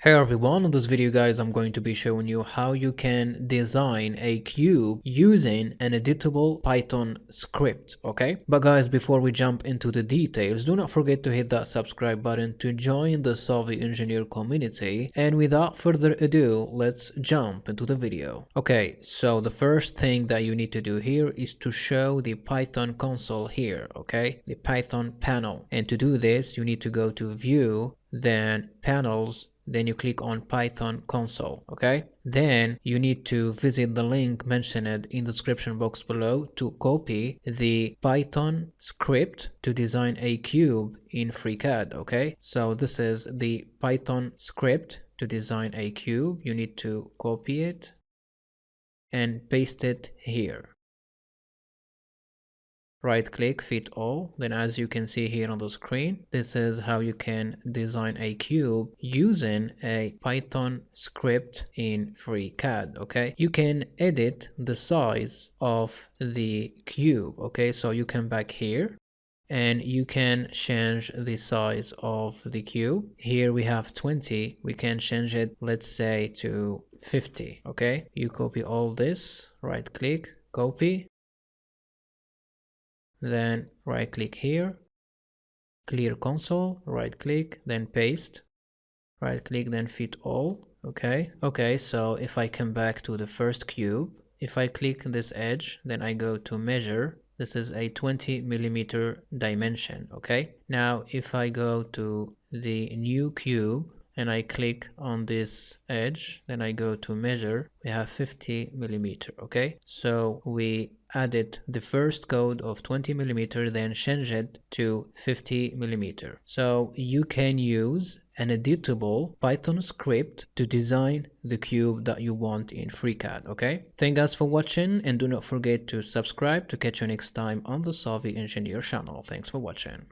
Hey everyone, in this video guys I'm going to be showing you how you can design a cube using an editable Python script, okay? But guys, before we jump into the details, do not forget to hit that subscribe button to join the Solvi Engineer community, and without further ado, let's jump into the video. Okay, so the first thing that you need to do here is to show the Python console here, okay? The Python panel. And to do this, you need to go to View, then Panels, then you click on Python console, okay? Then you need to visit the link mentioned in the description box below to copy the Python script to design a cube in FreeCAD, okay? So this is the Python script to design a cube. You need to copy it and paste it here. Right click, fit all. Then as you can see here on the screen, this is how you can design a cube using a Python script in FreeCAD, okay? You can edit the size of the cube, okay? So you come back here and you can change the size of the cube. Here we have 20, we can change it, let's say, to 50, okay? You copy all this, right click, copy. Then right click here, clear console, right click, then paste, right click, then fit all. Okay, so if I come back to the first cube, if I click this edge, then I go to measure. This is a 20mm dimension, okay? Now if I go to the new cube and I click on this edge, then I go to measure, we have 50mm, okay? So we added the first code of 20mm, then change it to 50mm. So you can use an editable Python script to design the cube that you want in FreeCAD, okay? Thank you guys for watching, and do not forget to subscribe to catch you next time on the Solvi Engineer channel. Thanks for watching.